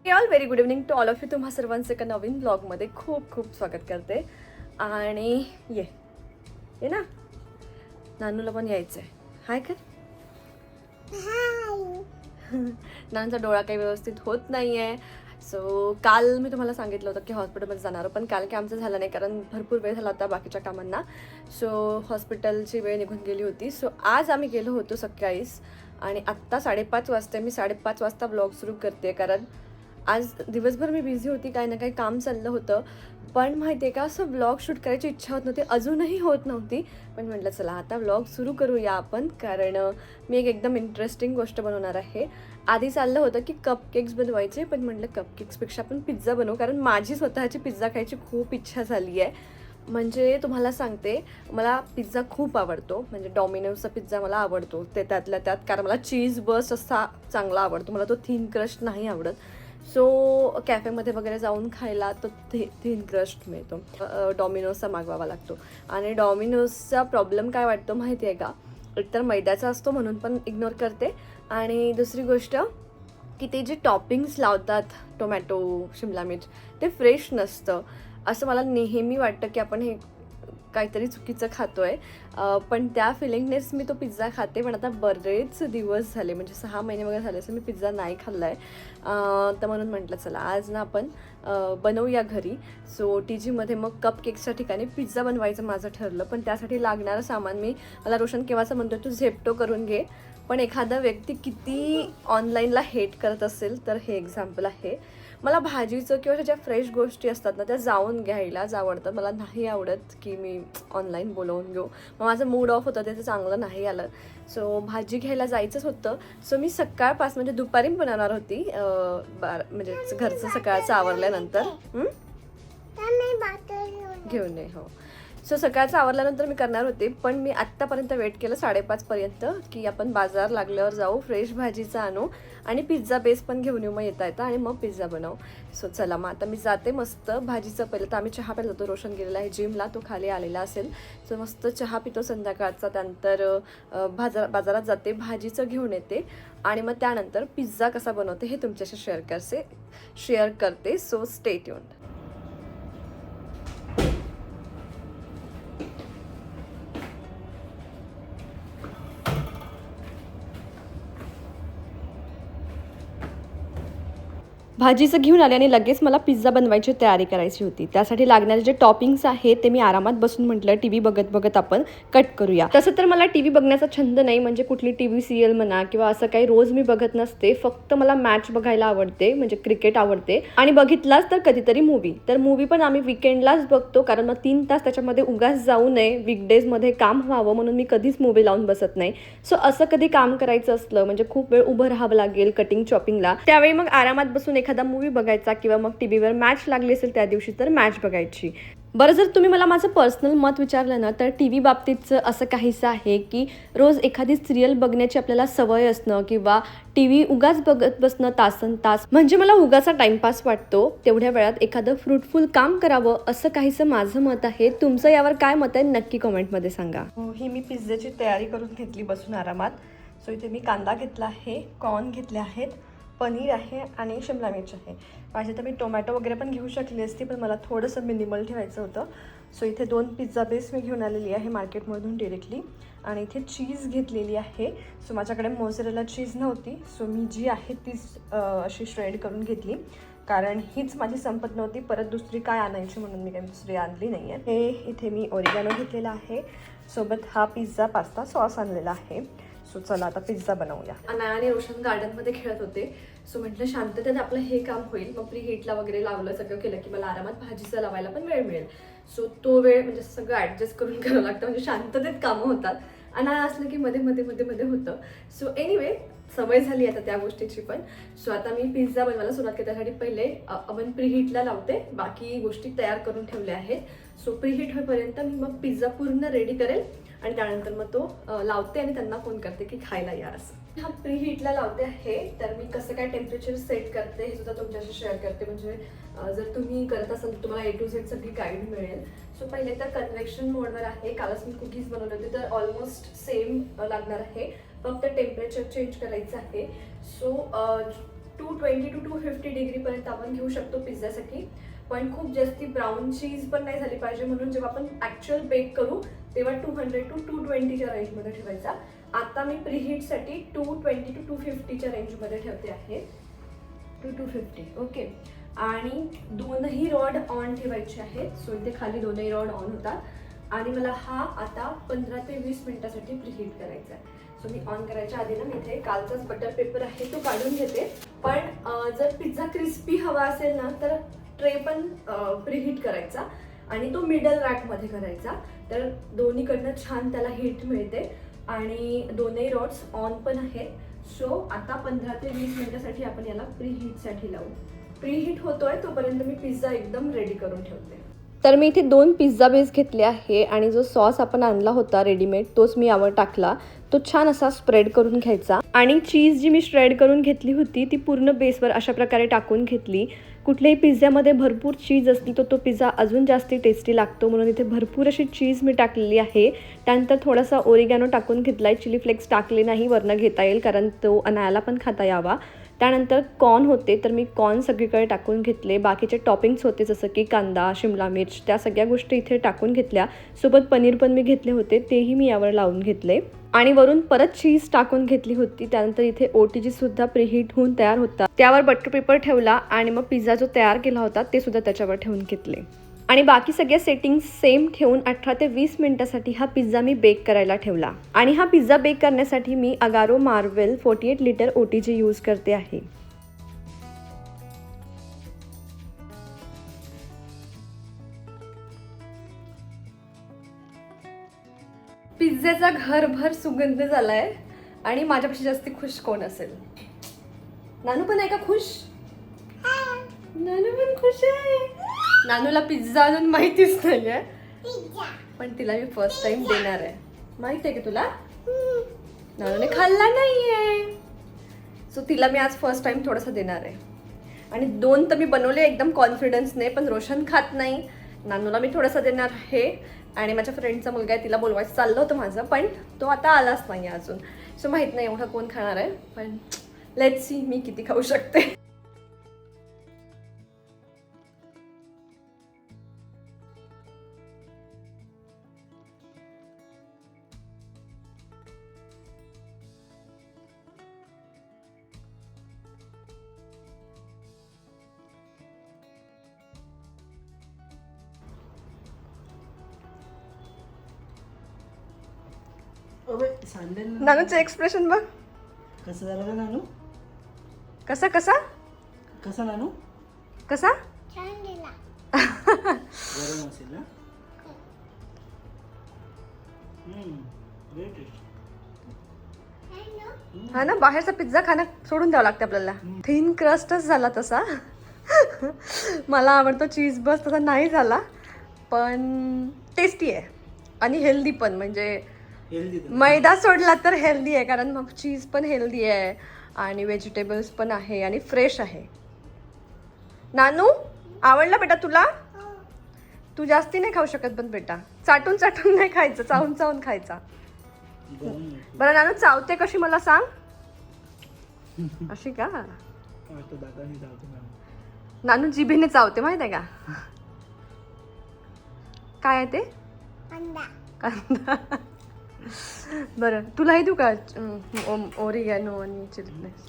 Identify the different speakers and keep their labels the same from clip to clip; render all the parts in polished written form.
Speaker 1: All very good evening to all of you. तुम्हा सर्वांचं एका नवीन ब्लॉगमध्ये खूप खूप स्वागत करते. आणि ये ना, नानूला पण यायचं आहे. हाय कर. नानूचा डोळा काही व्यवस्थित होत नाही आहे. सो काल मी तुम्हाला सांगितलं होतं की हॉस्पिटलमध्ये जाणार, पण काल काय आमचं झालं नाही कारण भरपूर वेळ झाला होता बाकीच्या कामांना. सो हॉस्पिटलची वेळ निघून गेली होती. सो आज आम्ही गेलो होतो सकाळीच आणि आत्ता 5:30 वाजता. मी 5:30 वाजता ब्लॉग सुरू करते कारण आज दिवसभर मी बिझी होती, काही ना काही काम चाललं होतं. पण माहिती आहे का, असं व्लॉग शूट करायची इच्छा होत नव्हती, अजूनही होत नव्हती. पण म्हटलं चला आता व्लॉग सुरू करूया आपण, कारण मी एकदम इंटरेस्टिंग गोष्ट बनवणार आहे. आधी चाललं होतं की कपकेक्स बनवायचे, पण म्हटलं कपकेक्सपेक्षा आपण पिझ्झा बनवू, कारण माझी स्वतःची पिझ्झा खायची खूप इच्छा झाली आहे. म्हणजे तुम्हाला सांगते, मला पिझ्झा खूप आवडतो. म्हणजे डॉमिनोजचा पिझ्झा मला आवडतो, ते त्यातल्या त्यात, कारण मला चीज बस्ट असा चांगला आवडतो. मला तो थिन क्रस्ट नाही आवडत. सो कॅफेमध्ये वगैरे जाऊन खायला तो थिन क्रस्ट मिळतो. डॉमिनोजचा मागवावा लागतो. आणि डॉमिनोजचा प्रॉब्लेम काय वाटतो माहिती आहे का, एकतर मैद्याचा असतो म्हणून पण इग्नोर करते. आणि दुसरी गोष्ट की ते जे टॉपिंग्स लावतात, टोमॅटो, शिमला मिर्च, ते फ्रेश नसतं. असं मला नेहमी वाटतं की आपण हे काहीतरी चुकीचं खातो आहे. पण त्या फिलिंगनेच मी तो पिझ्झा खाते. पण आता बरेच दिवस झाले, म्हणजे 6 महिने वगैरे झाले असं मी पिझ्झा नाही खाल्ला आहे. तर म्हणून म्हटलं चला आज ना आपण बनवूया घरी. सो टी जीमध्ये मग कपकेक्सच्या ठिकाणी पिझ्झा बनवायचं माझं ठरलं. पण त्यासाठी लागणारं सामान मला रोशन केव्हाचं म्हणतो तू झेप्टो करून घे. पण एखादा व्यक्ती किती ऑनलाईनला हेट करत असेल तर हे एक्झाम्पल आहे. मला भाजीचं किंवा ज्या फ्रेश गोष्टी असतात ना, त्या जाऊन घ्यायलाच आवडतात. मला नाही आवडत की मी ऑनलाईन बोलवून घेऊ. मग माझं मूड ऑफ होतं, त्याचं चांगलं नाही आलं. सो भाजी घ्यायला जायचंच होतं. सो मी सकाळपासून, म्हणजे दुपारी बनवणार होती, म्हणजे घरचं सकाळचं आवरल्यानंतर घेऊन ये. हो. सो सकाळचं आवरल्यानंतर मी करणार होते, पण मी आत्तापर्यंत वेट केलं 5:30पर्यंत की आपण बाजार लागल्यावर जाऊ, फ्रेश भाजीचं आणू आणि पिझ्झा बेस पण घेऊन येऊ, मग येता आणि मग पिझ्झा बनवू. सो चला मग आता मी जाते. मस्त भाजीचं पहिलं तर आम्ही चहा प्यायला जातो. रोशन गेलेला आहे जिमला, तो खाली आलेला असेल. सो मस्त चहा पितो संध्याकाळचा. त्यानंतर बाजारात जाते, भाजीचं घेऊन येते आणि मग त्यानंतर पिझ्झा कसा बनवते हे तुमच्याशी शेअर करते. So stay tuned. भाजीचं घेऊन आले आणि लगेच मला पिझ्झा बनवायची तयारी करायची होती. त्यासाठी लागणारे जे टॉपिंग्स आहेत ते मी आरामात बसून म्हटलं टी व्ही बघत बघत आपण कट करूया. तसं तर मला टी व्ही बघण्याचा छंद नाही, म्हणजे कुठली टी व्ही सिरियल म्हणा किंवा असं काही रोज मी बघत नसते. फक्त मला मॅच बघायला आवडते, म्हणजे क्रिकेट आवडते. आणि बघितलाच तर कधीतरी मूवी. तर मूवी पण आम्ही विकेंडलाच बघतो, कारण मग 3 तास त्याच्यामध्ये उगाच जाऊ नये, वीकडेजमध्ये काम व्हावं म्हणून मी कधीच मूवी लावून बसत नाही. सो असं कधी काम करायचं असलं, म्हणजे खूप वेळ उभं राहावं लागेल कटिंग चॉपिंगला, त्यावेळी मग आरामात बसून एखादा मूवी बघायचा किंवा मग टीव्हीवर मॅच लागली असेल त्या दिवशी तर मॅच बघायची. बरं, जर तुम्ही मला माझं पर्सनल मत विचारलं ना, तर टी व्ही बाबतीतचं असं काहीसं आहे की रोज एखादी सिरियल बघण्याची आपल्याला सवय असणं किंवा टी व्ही उगाच बघत बसणं तासन तास, म्हणजे मला उगाचा टाइमपास वाटतो. तेवढ्या वेळात एखादं फ्रुटफुल काम करावं असं काहीसं माझं मत आहे. तुमचं यावर काय मत आहे नक्की कमेंटमध्ये सांगा. ही मी पिझ्झाची तयारी करून घेतली बसून आरामात. सो इथे मी कांदा घेतला आहे, कॉर्न घेतले आहेत, पनीर आहे आणि शिमला मिर्च आहे. पाहिजे तर मी टोमॅटो वगैरे पण घेऊ शकली असती, पण मला थोडंसं मिनिमल ठेवायचं होतं. सो इथे 2 पिझ्झा बेस मी घेऊन आलेली आहे मार्केटमधून डिरेक्टली. आणि इथे चीज घेतलेली आहे. सो माझ्याकडे मोझरेला चीज नव्हती, सो मी जी आहे तीच अशी श्रेड करून घेतली, कारण हीच माझी संपत नव्हती. परत दुसरी काय आणायची म्हणून मी काही दुसरी आणली नाही आहे. हे इथे मी ओरिगॅनो घेतलेला आहे, सोबत हा पिझ्झा पास्ता सॉस आणलेला आहे. सो चला आता पिझ्झा बनवूया. अनाया आणि रोशन गार्डनमध्ये खेळत होते. सो म्हटलं शांततेत आपलं हे काम होईल. मग प्री हीटला वगैरे लावलं, सगळं केलं की मला आरामात भाजीचं लावायला पण वेळ मिळेल. सो तो वेळ म्हणजे सगळं ॲडजस्ट करून करावं लागतं, म्हणजे शांततेत कामं होतात. अनाया असलं की मध्ये मध्ये मध्ये मध्ये होतं. सो एनिवे सवय झाली आता त्या गोष्टीची पण. सो आता मी पिझ्झा बनवायला सुरुवात केली. त्यासाठी पहिले अवन प्रीहीटला लावते, बाकी गोष्टी तयार करून ठेवल्या आहेत. सो प्रीहीट होईपर्यंत मी मग पिझ्झा पूर्ण रेडी करेल आणि त्यानंतर मग तो लावते आणि त्यांना फोन करते की खायला या असं. हा प्रीहीटला लावते आहे. तर मी कसं काय टेम्परेचर सेट करते हे सुद्धा तुमच्याशी शेअर करते, म्हणजे जर तुम्ही करत असाल तर तुम्हाला A to Z सगळी गाईड मिळेल. सो पहिले तर कन्व्हेक्शन मोडवर आहे. कालच मी कुकीज बनवले होते, तर ऑलमोस्ट सेम लागणार आहे, फक्त टेम्परेचर चेंज करायचं आहे. सो 220 to 250 डिग्रीपर्यंत आपण घेऊ शकतो पिझ्झासाठी. पण खूप जास्ती ब्राऊन चीज पण नाही झाली पाहिजे, म्हणून जेव्हा आपण ॲक्च्युअल बेक करू तेव्हा 200 to 220च्या रेंजमध्ये ठेवायचा. आता मी प्रीहीटसाठी 220 to 250च्या रेंजमध्ये ठेवते आहे. 250 ओके. आणि दोनही रॉड ऑन ठेवायचे आहेत. सो इथे खाली दोनही रॉड ऑन होतात आणि मला हा आता 15 ते 20 मिनिटासाठी प्रीहीट करायचा आहे. सो मी ऑन करायच्या आधी ना मी इथे कालचाच बटर पेपर आहे तो काढून घेते. पण जर पिझ्झा क्रिस्पी हवा असेल ना तर ट्रे पण प्रीहीट करायचा आणि तो मिडल रॅकमध्ये करायचा, तर दोन्हीकडनं छान त्याला हीट मिळते. आणि दोनही रॉड्स ऑन पण आहेत. सो आता 15 ते 20 मिनिटासाठी आपण याला प्रीहीटसाठी लावू. प्रीहीट होतोय तोपर्यंत मी पिझ्झा एकदम रेडी करून ठेवते. तर मी इथे 2 पिझ्झा बेस घेतले आहे आणि जो सॉस आपण आणला होता रेडीमेड तोच मी यावर टाकला. तो छान असा स्प्रेड करून घ्यायचा आणि चीज जी मी श्रेड करून घेतली होती ती पूर्ण बेसवर अशा प्रकारे टाकून घेतली. कुठल्याही पिझ्झ्यामध्ये भरपूर चीज असली तर तो पिझ्झा अजून जास्ती टेस्टी लागतो, म्हणून इथे भरपूर अशी चीज मी टाकलेली आहे. त्यानंतर थोडासा ओरिगॅनो टाकून घेतला आहे. चिली फ्लेक्स टाकले नाही, वरनं घेता येईल कारण तो अनायाला पण खाता यावा. त्यानंतर कॉर्न होते तर मी कॉर्न सगळीकडे टाकून घेतले. बाकीचे टॉपिंग्स होते जसं की कांदा, शिमला मिर्च, त्या सगळ्या गोष्टी इथे टाकून घेतल्या. सोबत पनीर पण मी घेतले होते, तेही मी यावर लावून घेतले. आणि वरून परत चीज टाकून घेतली होती. त्यानंतर इथे OTG सुद्धा प्रीहीट होऊन तयार होता, त्यावर बटर पेपर ठेवला आणि मग पिझ्झा जो तयार केला होता ते सुद्धा त्याच्यावर ठेवून घेतले. आणि बाकी सगळ्या सेटिंग्स सेम ठेवून 18 ते 20 मिनिटासाठी हा पिझ्झा मी बेक करायला ठेवला. आणि हा पिझ्झा बेक करण्यासाठी मी Agaro Marvel 48 litre OTG use करते आहे. पिझ्झ्याचा घरभर सुगंध झालाय आणि माझ्यापेक्षा जास्ती खुश कोण असेल? नानू पण आहे का खुश? नानू पण खुश आहे. नानूला पिझ्झा अजून माहितीच नाहीये, पण तिला मी फर्स्ट टाइम देणार आहे. माहित आहे का तुला? नानूने खाल्ला नाहीये, सो तिला मी आज फर्स्ट टाइम थोडासा देणार आहे. आणि 2 तर मी बनवले एकदम कॉन्फिडन्सने, पण रोशन खात नाही. नानूला मी थोडासा देणार आहे. आणि माझ्या फ्रेंडचा मुलगा आहे, तिला बोलवायचं चाललं होतं माझं, पण तो आता आलाच नाही अजून. सो माहीत नाही एवढा कोण खाणार आहे, पण लेट्स सी मी किती खाऊ शकते. नानूचं एक्सप्रेशन बघ
Speaker 2: कसं झालं का नानू?
Speaker 1: कसा कसा
Speaker 2: कसा नानू?
Speaker 1: कसा
Speaker 2: गरम असेल ना?
Speaker 1: हा ना, बाहेरचा पिझ्झा खाणं सोडून द्यावं लागतं आपल्याला. थिन क्रस्टच झाला तसा. मला आवडतो चीज, बस तसा नाही झाला, पण टेस्टी आहे आणि हेल्दी पण. म्हणजे मैदा सोडला तर हेल्दी आहे, कारण मग चीज पण हेल्दी आहे आणि व्हेजिटेबल्स पण आहे आणि फ्रेश आहे. नानू आवडला बेटा तुला? तू जास्ती नाही खाऊ शकत पण बेटा, चाटून चाटून नाही खायचं, चावून चावून खायचा. बरं नानू चावते कशी मला सांग? अशी का? नानू जिभेने चावते माहित आहे का? काय आहे ते? कांदा. बरं तुलाही देऊ का ओरिगॅनो आणि चिली फ्लेक्स?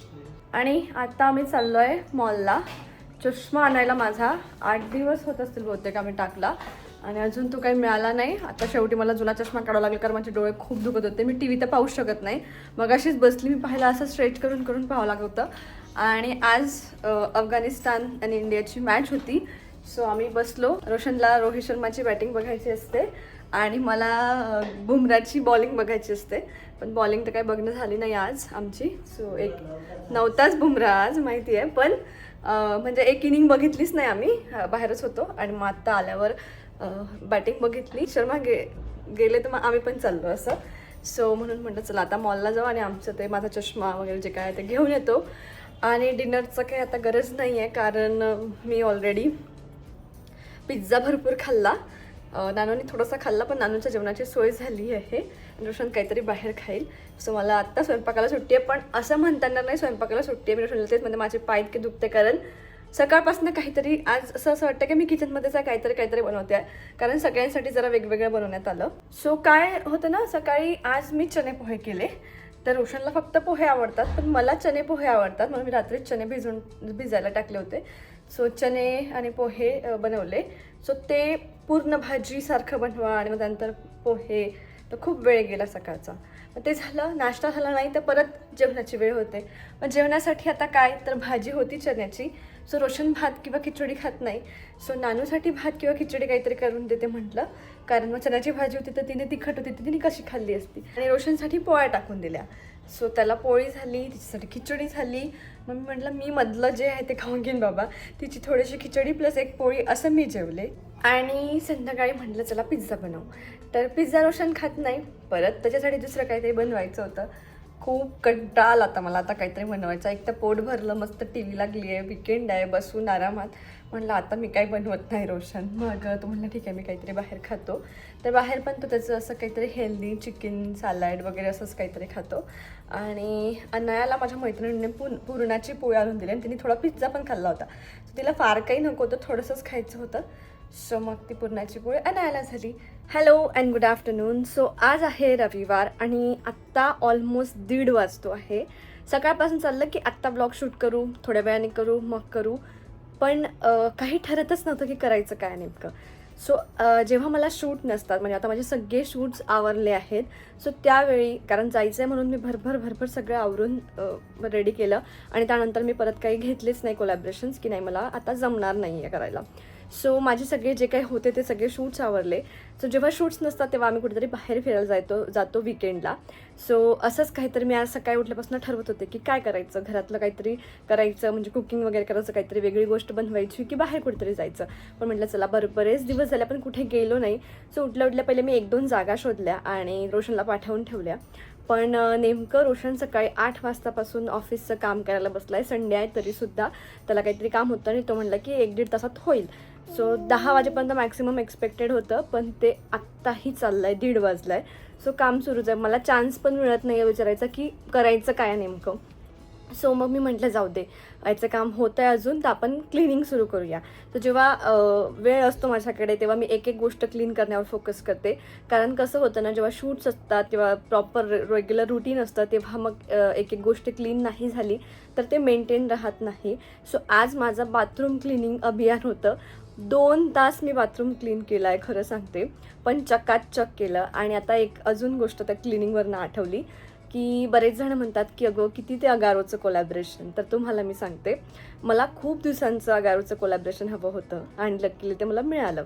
Speaker 1: आणि आता आम्ही चाललोय मॉलला. चष्मा आणायला माझा 8 दिवस होत असतील बहुतेक आम्ही टाकला आणि अजून तो काही मिळाला नाही. आता शेवटी मला जुना चष्मा काढावा लागला कारण माझे डोळे खूप दुखत होते. मी TV तर पाहूच शकत नाही. मग अशीच बसली मी पाहायला, असं स्ट्रेच करून करून पाहावं लागत होतं. आणि आज अफगाणिस्तान आणि इंडियाची मॅच होती. सो आम्ही बसलो. रोशनला रोहित शर्माची बॅटिंग बघायची असते आणि मला बुमराची बॉलिंग बघायची असते, पण बॉलिंग तर काही बघणं झाली नाही आज आमची. सो एक नव्हताच बुमरा आज, माहिती आहे, पण म्हणजे एक इनिंग बघितलीच नाही आम्ही, बाहेरच होतो. आणि मग आत्ता आल्यावर बॅटिंग बघितली. शर्मा गेले तर मग आम्ही पण चाललो असं. सो म्हणून म्हटलं चला आता मॉलला जाऊ आणि आमचं ते माझा चष्मा वगैरे जे काय ते घेऊन येतो. आणि डिनरचं काही आता गरज नाही आहे कारण मी ऑलरेडी पिझ्झा भरपूर खाल्ला. नानूने थोडासा खाल्ला, पण नानूच्या जेवणाची सोय झाली आहे. रोशन काहीतरी बाहेर खाईल. सो मला आत्ता स्वयंपाकाला सुट्टी आहे, पण असं म्हणताना नाही स्वयंपाकाला सुट्टी आहे. मी रोशनला तेच म्हणजे माझे पाय इतके दुखते, कारण सकाळपासून काहीतरी आज असं वाटतं की मी किचनमध्येच आहे, काहीतरी बनवते आहे, कारण सगळ्यांसाठी जरा वेगवेगळं बनवण्यात आलं. सो काय होतं ना, सकाळी आज मी चणे पोहे केले. तर रोशनला फक्त पोहे आवडतात, पण मला चणे पोहे आवडतात, म्हणून मी रात्रीच चणे भिजायला टाकले होते. सो चणे आणि पोहे बनवले. सो ते पूर्ण भाजीसारखं बनवा आणि मग त्यानंतर पोहे, तर खूप वेळ गेला सकाळचा. मग ते झालं, नाश्ता झाला नाही तर परत जेवणाची वेळ होते. मग जेवणासाठी आता काय, तर भाजी होती चण्याची. सो रोशन भात किंवा खिचडी खात नाही, सो नानूसाठी भात किंवा खिचडी काहीतरी करून देते म्हटलं, कारण मग चण्याची भाजी होती तर तिने तिखट होती, तिने कशी खाल्ली असती. आणि रोशनसाठी पोळ्या टाकून दिल्या. सो त्याला पोळी झाली, तिच्यासाठी खिचडी झाली. मग मी म्हटलं मी मधलं जे आहे ते खाऊन घेईन बाबा. तिची थोडीशी खिचडी प्लस एक पोळी असं मी जेवले. आणि संध्याकाळी म्हटलं चला पिझ्झा बनवू. तर पिझ्झा रोशन खात नाही, परत त्याच्यासाठी दुसरं काहीतरी बनवायचं होतं. खूप कंटाळा आला आता मला, आता काहीतरी बनवायचं. एक तर पोट भरलं, मस्त टी व्ही लागली आहे, विकेंड आहे, बसून आरामात. म्हटलं आता मी काही बनवत नाही रोशन. मग तो म्हणला ठीक आहे मी काहीतरी बाहेर खातो. तर बाहेर पण तो त्याचं असं काहीतरी हेल्दी चिकन सॅलड वगैरे असंच काहीतरी खातो. आणि अनायाला माझ्या मैत्रिणीने पुरणाची पोळी आणून दिली आणि तिने थोडा पिझ्झा पण खाल्ला होता. तिला फार काही नको होतं, थोडंसंच खायचं होतं. सो मग ती पुरणाची पोळी अनायाला झाली. Hello and good afternoon. So आज आहे रविवार आणि आत्ता ऑलमोस्ट 1:30 वाजतो आहे. सकाळपासून चाललं की आत्ता ब्लॉग शूट करू, थोड्या वेळाने करू, मग करू, पण काही ठरतच नव्हतं की करायचं काय नेमकं. सो जेव्हा मला शूट नसतात, म्हणजे आता माझे सगळे शूट्स आवरले आहेत, सो त्यावेळी कारण जायचं आहे म्हणून मी भरभर सगळं आवरून रेडी केलं. आणि त्यानंतर मी परत काही घेतलेच नाही कोलॅबरेशन्स, की नाही मला आता जमणार नाही आहे करायला. सो माझे सगळे जे काही होते ते सगळे शूट्स आवरले. सो जेव्हा शूट्स नसतात तेव्हा आम्ही कुठेतरी बाहेर फिरायला जातो विकेंडला. सो असंच काहीतरी मी आज सकाळी उठल्यापासून ठरवत होते की काय करायचं, घरातलं काहीतरी करायचं, म्हणजे कुकिंग वगैरे करायचं, काहीतरी वेगळी गोष्ट बनवायची की बाहेर कुठेतरी जायचं. पण म्हटलं चला बरेच दिवस झाले पण कुठे गेलो नाही. सो उठल्या पहिले मी 1-2 जागा शोधल्या आणि रोशनला पाठवून ठेवल्या. पण नेमकं रोशन सकाळी 8 वाजतापासून ऑफिसचं काम करायला बसला आहे. संडे आहे तरीसुद्धा त्याला काहीतरी काम होतं आणि तो म्हणला की 1-1.5 तासात होईल. सो 10 वाजेपर्यंत मॅक्सिमम एक्सपेक्टेड होतं, पण ते आत्ताही चाललं आहे, 1:30 वाजला आहे. सो काम सुरूच आहे. मला चान्स पण मिळत नाही आहे विचारायचा की करायचं काय नेमकं. सो मग मी म्हटलं जाऊ दे, याचं काम होतं आहे अजून, तर आपण क्लिनिंग सुरू करूया. तर जेव्हा वेळ असतो माझ्याकडे तेव्हा मी एक गोष्ट क्लीन करण्यावर फोकस करते. कारण कसं होतं ना, जेव्हा शूट्स असतात तेव्हा प्रॉपर रेग्युलर रुटीन असतं, तेव्हा मग एक गोष्ट क्लीन नाही झाली तर ते मेंटेन राहत नाही. सो आज माझं बाथरूम क्लिनिंग अभियान होतं. 2 तास मी बाथरूम क्लीन केलं आहे खरं सांगते, पण चकाचक केलं. आणि आता एक अजून गोष्ट त्या क्लिनिंगवरनं आठवली की बरेच जण म्हणतात की अगं किती ते अगारोचं कोलॅबरेशन. तर तुम्हाला मी सांगते, मला खूप दिवसांचं अगारोचं कोलॅबरेशन हवं होतं आणि लकीली ते मला मिळालं.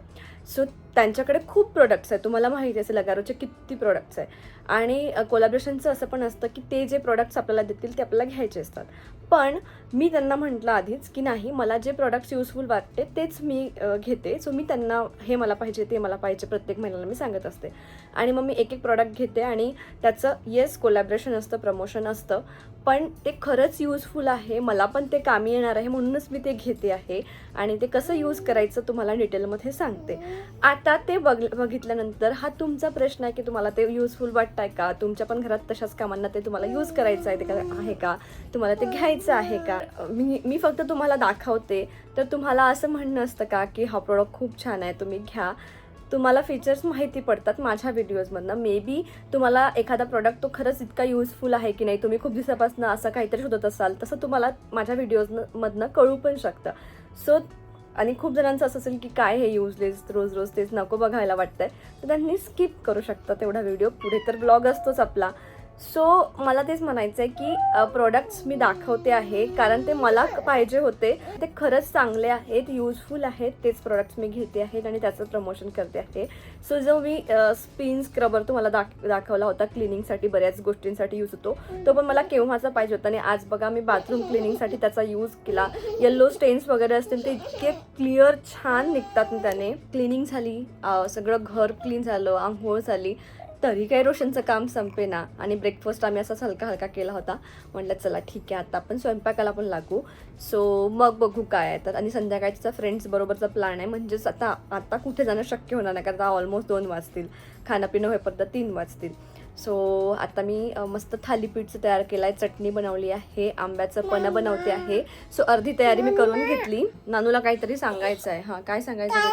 Speaker 1: सो त्यांच्याकडे खूप प्रोडक्ट्स आहेत, तुम्हाला माहिती असेल अगारोचे किती प्रोडक्ट्स आहे. आणि कोलॅबरेशनचं असं पण असतं की ते जे प्रोडक्ट्स आपल्याला देतील ते आपल्याला घ्यायचे असतात. पण मी त्यांना म्हटलं आधीच की नाही, मला जे प्रोडक्ट्स युजफुल वाटते तेच मी घेते. सो मी त्यांना हे मला पाहिजे ते मला पाहिजे प्रत्येक महिन्याला मी सांगत असते. आणि मग मी एक प्रोडक्ट घेते आणि त्याचं येस कोलॅबरेशन असतं, प्रमोशन असतं, पण ते खरंच युजफुल आहे, मला पण ते कामी येणार आहे म्हणूनच मी ते घेते आहे. आणि ते कसं यूज करायचं तुम्हाला डिटेलमध्ये सांगते. आता ते बघितल्यानंतर हा तुमचा प्रश्न आहे की तुम्हाला ते युजफुल वाटतं आहे का, तुमच्या पण घरात तशाच कामांना ते तुम्हाला यूज करायचं आहे ते आहे का, तुम्हाला ते घ्यायचं आहे का. मी फक्त तुम्हाला दाखवते, तर तुम्हाला असं म्हणणं असतं का की हा प्रोडक्ट खूप छान आहे तुम्ही घ्या. तुम्हाला फीचर्स माहिती पडतात माझ्या व्हिडिओजमधनं. मे बी तुम्हाला एखादा प्रोडक्ट तो खरंच इतका यूजफुल आहे की नाही, तुम्ही खूप दिवसापासून असं काहीतरी शोधत असाल, तसं तुम्हाला माझ्या व्हिडिओजमधनं कळू पण शकतं. सो आणि खूप जणांचं असं असेल की काय हे युजलेस, रोज तेच नको बघायला वाटतंय, तर त्यांनी स्किप करू शकता तेवढा व्हिडिओ. पुढे तर ब्लॉग असतोच आपला. सो मला तेच म्हणायचं आहे की प्रोडक्ट्स मी दाखवते आहे कारण ते मला पाहिजे होते, ते खरंच चांगले आहेत, युजफुल आहेत, तेच प्रोडक्ट्स मी घेते आहेत आणि त्याचं प्रमोशन करते आहे. सो जो मी स्पिन स्क्रबर तुम्हाला दाखवला होता क्लिनिंगसाठी, बऱ्याच गोष्टींसाठी यूज होतो, तो पण मला केव्हाचा पाहिजे होता. आणि आज बघा मी बाथरूम क्लिनिंगसाठी त्याचा यूज केला. येल्लो स्टेन्स वगैरे असतील ते इतके क्लिअर छान निघतात त्याने. क्लिनिंग झाली, सगळं घर क्लीन झालं, आंघोळ झाली, तरी काही रोशनचं काम संपेना आणि ब्रेकफास्ट आम्ही असाच हलका हलका केला होता. म्हटलं चला ठीक आहे, आता आपण स्वयंपाकाला पण लागू. सो मग बघू काय आहे तर. आणि संध्याकाळचा फ्रेंड्स बरोबरचा प्लॅन आहे. म्हणजेच आता कुठे जाणं शक्य होणार नाही, कारण आता ऑलमोस्ट 2 वाजतील, खाणं पिणं होईपर्यंत 3 वाजतील. सो आता मी मस्त थालीपीठचं तयार केलं आहे, चटणी बनवली आहे, आंब्याचं पन्ह बनवते आहे. सो अर्धी तयारी मी करून घेतली. नानूला काहीतरी सांगायचं आहे. हां, काय सांगायचं आहे?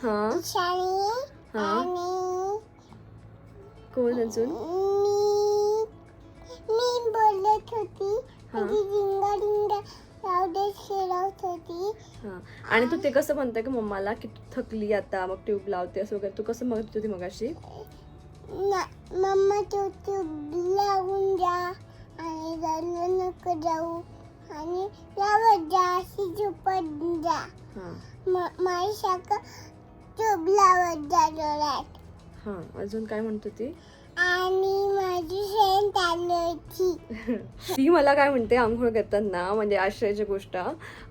Speaker 1: हां हां, कोण अजून?
Speaker 3: मी बोलत होती,
Speaker 1: हां
Speaker 3: खेळत होती.
Speaker 1: हां. आणि तू ते कसं म्हणते का मम्माला की तू थकली आता, मग ट्यूब लावते असं वगैरे, तू कसं म्हणत होती मगाशी?
Speaker 3: मम्मा तू लावून जा आणि जायला नको जाऊ आणि लावत जा, अशी झोपत जा.
Speaker 1: हां
Speaker 3: माझ्यासारखं ट्यूब लावत जा डोळ्यात.
Speaker 1: हां, अजून काय म्हणत होती?
Speaker 3: आणि माझी फ्रेंड आली होती.
Speaker 1: ती मला काय म्हणते आंघोळ करताना, म्हणजे आश्चर्याची गोष्ट,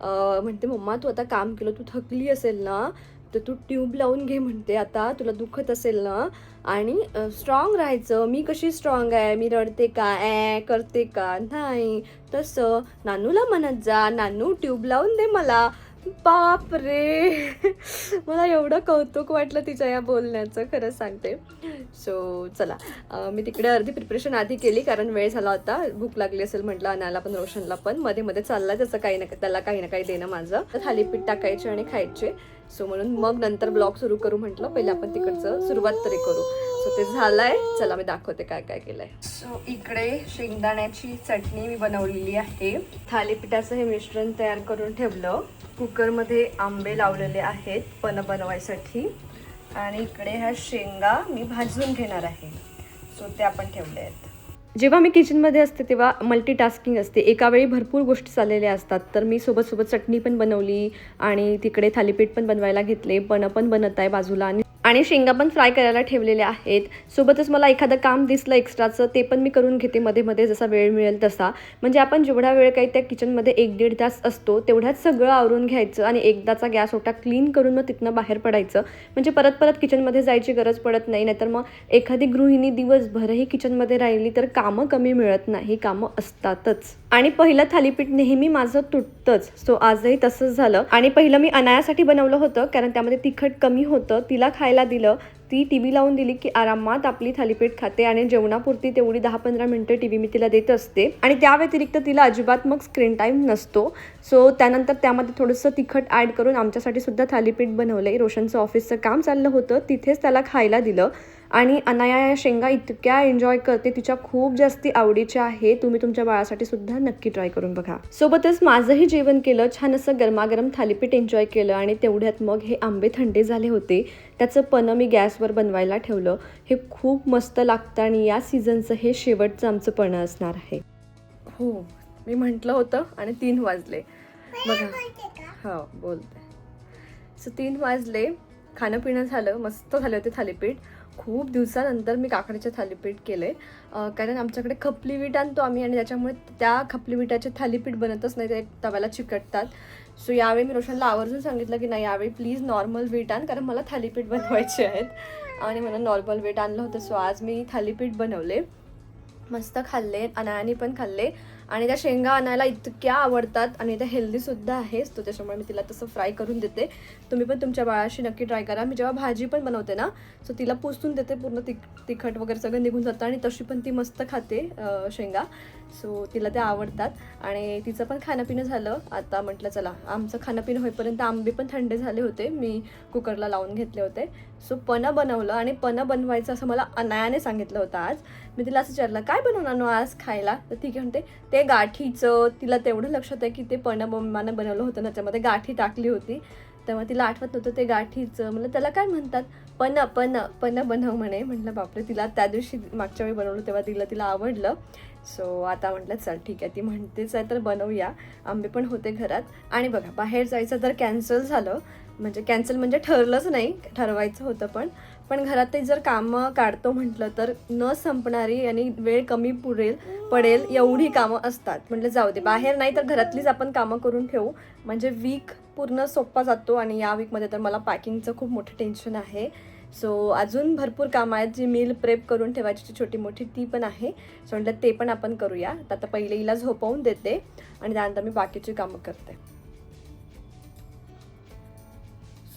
Speaker 1: म्हणते मम्मा तू आता काम केलं, तू थकली असेल ना, तर तू ट्यूब लावून घे म्हणते, आता तुला दुखत असेल ना, आणि स्ट्रॉंग राहायचं. मी कशी स्ट्रॉंग आहे, मी रडते का, करते का नाही, तसं नानूला म्हणत जा, नानू ट्यूब लावून दे मला. बाप रे, मला एवढं कौतुक वाटलं तिच्या या बोलण्याचं, खरंच सांगते. सो चला, मी तिकडे अर्धी प्रिपरेशन आधी केली, कारण वेळ झाला होता, भूक लागली असेल म्हटलं, अनाला पण रोशनला पण. मध्ये मध्ये चाललं त्याचं त्याला काही ना काही देणं माझं. तर थालीपीठ टाकायचे आणि खायचे. सो म्हणून मग नंतर ब्लॉग सुरू करू म्हटलं, पहिले आपण तिकडचं सुरुवात तरी करू. सो ते झालंय, चला मी दाखवते काय काय केलंय. सो इकडे शेंगदाण्याची चटणी मी बनवलेली आहे. थालीपीठाचं हे मिश्रण तयार करून ठेवलं. कुकरमध्ये आंबे लावलेले आहेत पन्ह बनवायसाठी, आणि इकडे ह्या शेंगा मी भाजून घेणार आहे. सो ते आपण ठेवले आहेत. जेव्हा मी किचनमध्ये असते तेव्हा मल्टीटास्किंग असते, एका वेळी भरपूर गोष्टी चाललेल्या असतात. तर मी सोबत चटणी पण बनवली आणि तिकडे थालीपीठ पण बनवायला घेतले, पन्ह पण बनत आहे बाजूला, आणि शेंगा पण फ्राय करायला ठेवलेल्या आहेत. सोबतच मला एखादं काम दिसलं एक्स्ट्राचं, ते पण मी करून घेते मध्ये मध्ये, जसा वेळ मिळेल तसा. म्हणजे आपण जेवढा वेळ काही त्या किचनमध्ये 1-1.5 तास असतो तेवढ्याच सगळं आवरून घ्यायचं आणि एकदाचा गॅस ओटा क्लीन करून मग तिथनं बाहेर पडायचं. म्हणजे परत किचनमध्ये जायची गरज पडत नाही. नाहीतर मग एखादी गृहिणी दिवसभरही किचनमध्ये राहिली तर कामं कमी मिळत नाही, कामं असतातच. आणि पहिलं थालीपीठ नेहमी माझं तुटतंच. सो आजही तसंच झालं. आणि पहिलं मी अनायासाठी बनवलं होतं, कारण त्यामध्ये तिखट कमी होतं. तिला खायला दिलं, ती टी व्ही लावून दिली की आरामात आपली थालीपीठ खाते, आणि जेवणापुरती तेवढी 10-15 मिनटं टी व्ही मी तिला देत असते. आणि त्या व्यतिरिक्त तिला अजिबात मग स्क्रीन टाईम नसतो. सो त्यानंतर त्यामध्ये थोडंसं तिखट ॲड करून आमच्यासाठी सुद्धा थालीपीठ बनवलं. रोशनचं ऑफिसचं काम चाललं होतं, तिथेच त्याला खायला दिलं. आणि अनाया या शेंगा इतक्या एन्जॉय करते, तिच्या खूप जास्ती आवडीच्या आहे. तुम्ही तुमच्या बाळासाठी सुद्धा नक्की ट्राय करून बघा. सोबतच माझंही जेवण केलं, छान असं गरमागरम थालीपीठ एन्जॉय केलं. आणि तेवढ्यात मग हे आंबे थंडे झाले होते, त्याचं पन्ह मी गॅसवर बनवायला ठेवलं. हे खूप मस्त लागतं आणि या सीझनचं हे शेवटचं आमचं पन्ह असणार आहे. हो, मी म्हटलं होतं. आणि 3 वाजले बघा. हो बोलते. सो 3 वाजले, खाणं पिणं झालं, मस्त झाले होते थालीपीठ. खूप दिवसानंतर मी काकडीचे थालीपीठ केले, कारण आमच्याकडे खपली वीट आणतो आम्ही, आणि त्याच्यामुळे त्या खपली विटाचे थालीपीठ बनतच नाही, ते तव्याला चिकटतात. सो यावेळी मी रोशनला आवर्जून सांगितलं की नाही, यावेळी प्लीज नॉर्मल वीट आण, कारण मला थालीपीठ बनवायचे आहेत. आणि म्हणून नॉर्मल वीट आणलं होतं. सो आज मी थालीपीठ बनवले, मस्त खाल्ले, अनायाने पण खाल्ले. आणि त्या शेंगा अनायला इतक्या आवडतात आणि त्या हेल्दीसुद्धा आहेच, तो त्याच्यामुळे मी तिला तसं फ्राय करून देते. तुम्ही पण तुमच्या बाळाशी नक्की ट्राय करा. मी जेव्हा भाजी पण बनवते ना, सो तिला पुसून देते, पूर्ण तिखट वगैरे सगळं निघून जातं, आणि तशी पण ती मस्त खाते शेंगा. सो तिला त्या आवडतात. आणि तिचं पण खाणंपिणं झालं. आता म्हटलं चला, आमचं खाणंपिणं होईपर्यंत आंबे पण थंडे झाले होते, मी कुकरला लावून घेतले होते. सो पन्ह बनवलं, आणि पन्ह बनवायचं असं मला अनायाने सांगितलं होतं आज. मी तिला असं विचारलं काय बनवणार नो आज खायला, तर ठीक आहे म्हणते ते गाठीचं. तिला तेवढं लक्षात आहे की ते पन्ह मम्मानं बनवलं होतं ना, त्यामध्ये गाठी टाकली होती, तेव्हा तिला आठवत नव्हतं ते गाठीचं. म्हणलं त्याला काय म्हणतात, पन्ह बनव म्हणे. म्हटलं बापरे, तिला त्या दिवशी मागच्या वेळी बनवलं तेव्हा तिला आवडलं. सो आता म्हटलं चल ठीक आहे, ती म्हणतेच आहे तर बनवूया. आंबे पण होते घरात. आणि बघा, बाहेर जायचं तर कॅन्सल झालं. कॅन्सल म्हणजे ठरलंच नाही, ठरवायचं होतं, पण घरात जर कामं काढतो म्हटलं तर न संपणारी आणि वेळ कमी पडेल एवढी कामं असतात. म्हटलं जाऊ दे, बाहेर नाही तर घरातलीच आपण कामं करून ठेवू, म्हणजे वीक पूर्ण सोपा जातो. आणि या वीकमध्ये तर मला पॅकिंगचं खूप मोठं टेन्शन आहे. सो अजून भरपूर कामं आहेत जी मील प्रेप करून ठेवायची छोटी मोठी ती पण आहे. सो म्हटलं ते पण आपण करूया. तर आता पहिले हिला झोपवून देते आणि त्यानंतर मी बाकीची कामं करते.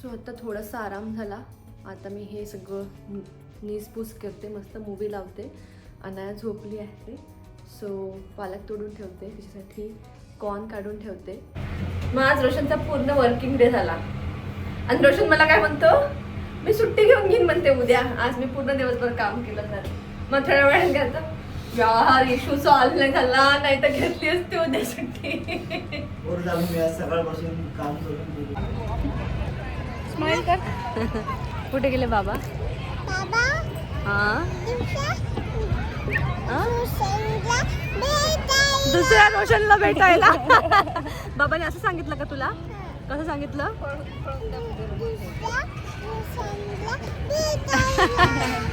Speaker 1: सो आता थोडासा आराम झाला. आता मी हे सगळं नीसपूस करते, मस्त मूवी लावते. अनाया झोपली आहे. सो पालक तोडून ठेवते, तिच्यासाठी कॉर्न काढून ठेवते. मग आज रोशनचा पूर्ण वर्किंग डे झाला आणि रोशन मला काय म्हणतो, मी सुट्टी घेऊन घेईन म्हणते उद्या. आज मी पूर्ण दिवसभर काम केलं तर मग थोड्या वेळाने घ्यायचं यार इशू सॉल्व्ह नाही झाला, नाही तर घेतली असते उद्या सुट्टी.
Speaker 2: सकाळपासून काम करून
Speaker 1: स्माइल कर. कुठे गेले बाबा?
Speaker 3: बाबा
Speaker 1: हा
Speaker 3: रोशनला भेटायला.
Speaker 1: दुसऱ्या रोशनला भेटायला. बाबाने असं सांगितलं का तुला? कसं सांगितलं?
Speaker 3: दुसऱ्या रोशनला भेटायला.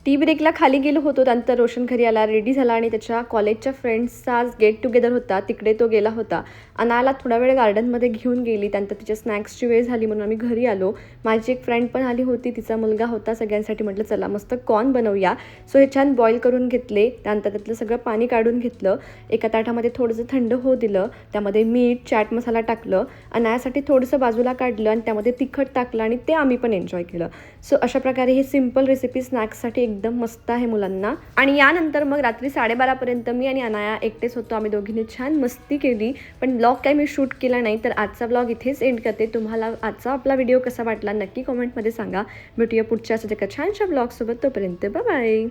Speaker 1: टी ब्रेकला खाली गेलो होतो. त्यानंतर रोशन घरी आला, रेडी झाला आणि त्याच्या कॉलेजच्या फ्रेंड्सचा आज गेट टुगेदर होता, तिकडे तो गेला होता. अनायाला थोडा वेळ गार्डनमध्ये घेऊन गेली. त्यानंतर तिच्या स्नॅक्सची वेळ झाली म्हणून आम्ही घरी आलो. माझी एक फ्रेंड पण आली होती, तिचा मुलगा होता. सगळ्यांसाठी म्हटलं चला मस्त कॉर्न बनवूया. सो हे छान बॉईल करून घेतले. त्यानंतर त्यातलं सगळं पाणी काढून घेतलं. एका ताटामध्ये थोडंसं थंड होऊ दिलं. त्यामध्ये मीठ, चाट मसाला टाकलं. अनायासाठी थोडंसं बाजूला काढलं आणि त्यामध्ये तिखट टाकलं आणि ते आम्ही पण एन्जॉय केलं. सो अशा प्रकारे ही सिम्पल रेसिपी स्नॅक्ससाठी एकदम मस्त आहे मुलांना. आणि यानंतर मग रात्री 12:30पर्यंत मी आणि अनाया एकटेच होतो. आम्ही दोघींनी छान मस्ती केली. पण ब्लॉग काय मी शूट केला नाही, तर आजचा ब्लॉग इथेच एंड करते. तुम्हाला आजचा आपला व्हिडिओ कसा वाटला नक्की कमेंटमध्ये सांगा. भेटूया पुढच्या एका छानशा ब्लॉगसोबत. तोपर्यंत बाय बाय.